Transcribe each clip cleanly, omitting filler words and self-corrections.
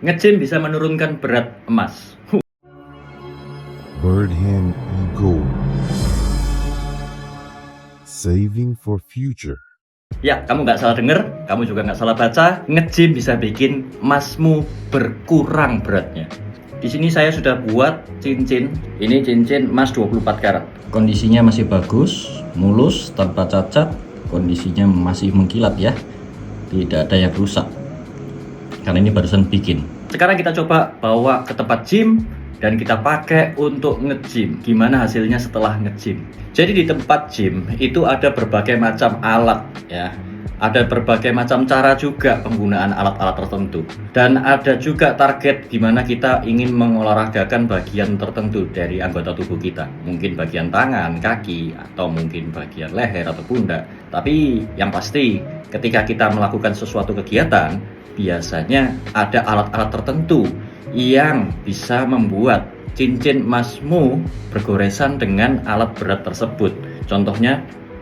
Nge-Gym bisa menurunkan berat emas. Berdhan.eGold. Saving for future. Ya, kamu nggak salah denger, kamu juga nggak salah baca. Nge-Gym bisa bikin emasmu berkurang beratnya. Di sini saya sudah buat cincin. Ini cincin emas 24 karat. Kondisinya masih bagus, mulus, tanpa cacat. Kondisinya masih mengkilat ya. Tidak ada yang rusak. Karena ini barusan bikin. Sekarang kita coba bawa ke tempat gym dan kita pakai untuk nge-gym. Gimana hasilnya setelah nge-gym? Jadi di tempat gym itu ada berbagai macam alat ya. Ada berbagai macam cara juga penggunaan alat-alat tertentu. Dan ada juga target di mana kita ingin mengolahragakan bagian tertentu dari anggota tubuh kita. Mungkin bagian tangan, kaki, atau mungkin bagian leher atau pundak. Tapi yang pasti ketika kita melakukan sesuatu kegiatan, biasanya ada alat-alat tertentu yang bisa membuat cincin emasmu bergoresan dengan alat berat tersebut. Contohnya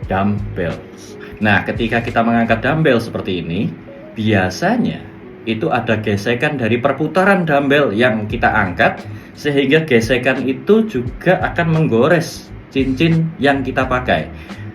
dumbbells. Nah, ketika kita mengangkat dumbbell seperti ini, biasanya itu ada gesekan dari perputaran dumbbell yang kita angkat, sehingga gesekan itu juga akan menggores cincin yang kita pakai.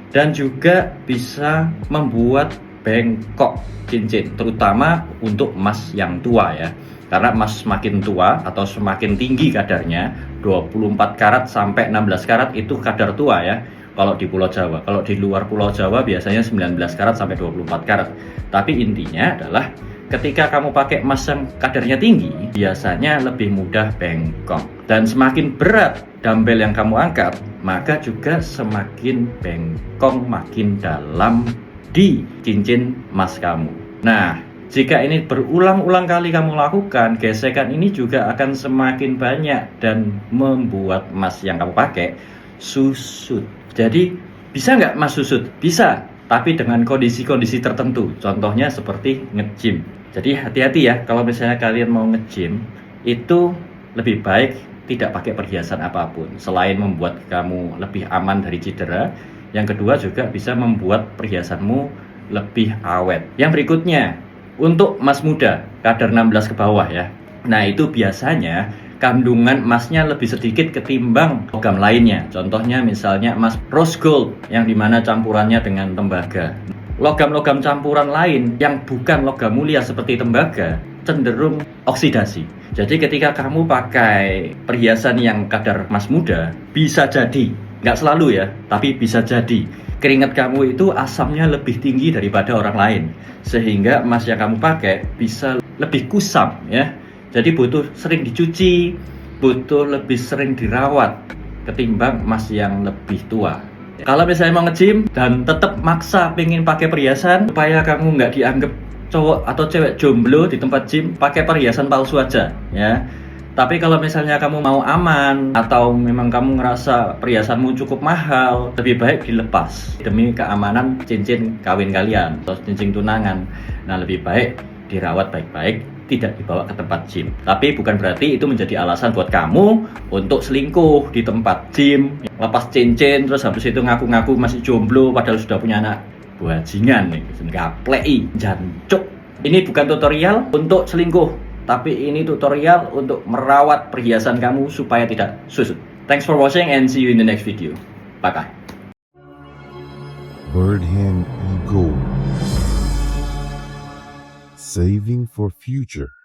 Dan juga bisa membuat bengkok cincin, terutama untuk emas yang tua ya. Karena emas semakin tua atau semakin tinggi kadarnya, 24 karat sampai 16 karat itu kadar tua ya. Kalau di Pulau Jawa, kalau di luar Pulau Jawa biasanya 19 karat sampai 24 karat. Tapi intinya adalah ketika kamu pakai emas yang kadarnya tinggi, biasanya lebih mudah bengkok. Dan semakin berat dumbbell yang kamu angkat, maka juga semakin bengkok, makin dalam di cincin emas kamu. Nah, jika ini berulang-ulang kali kamu lakukan, gesekan ini juga akan semakin banyak dan membuat emas yang kamu pakai susut. Jadi, bisa nggak emas susut? Bisa, tapi dengan kondisi-kondisi tertentu. Contohnya seperti nge-gym. Jadi hati-hati ya, kalau misalnya kalian mau nge-gym, itu lebih baik tidak pakai perhiasan apapun. Selain membuat kamu lebih aman dari cedera, yang kedua juga bisa membuat perhiasanmu lebih awet. Yang berikutnya, untuk emas muda, kadar 16 ke bawah ya. Nah, itu biasanya kandungan emasnya lebih sedikit ketimbang logam lainnya. Contohnya misalnya emas rose gold yang dimana campurannya dengan tembaga. Logam-logam campuran lain yang bukan logam mulia seperti tembaga cenderung oksidasi. Jadi ketika kamu pakai perhiasan yang kadar emas muda, bisa jadi, nggak selalu ya, tapi bisa jadi keringat kamu itu asamnya lebih tinggi daripada orang lain, sehingga emas yang kamu pakai bisa lebih kusam ya. Jadi butuh sering dicuci, butuh lebih sering dirawat ketimbang emas yang lebih tua. Kalau misalnya mau nge-gym dan tetap maksa pengen pakai perhiasan supaya kamu nggak dianggap cowok atau cewek jomblo di tempat gym, pakai perhiasan palsu aja ya. Tapi kalau misalnya kamu mau aman atau memang kamu ngerasa perhiasanmu cukup mahal, lebih baik dilepas demi keamanan cincin kawin kalian atau cincin tunangan. Nah, lebih baik dirawat baik-baik, tidak dibawa ke tempat gym. Tapi bukan berarti itu menjadi alasan buat kamu untuk selingkuh di tempat gym, lepas cincin terus habis itu ngaku-ngaku masih jomblo padahal sudah punya anak. Bajingan nih, gaplei, jancuk. Ini bukan tutorial untuk selingkuh, tapi ini tutorial untuk merawat perhiasan kamu supaya tidak susut. Thanks for watching and see you in the next video. Bye-bye. Berdhan.eGold. Saving for future.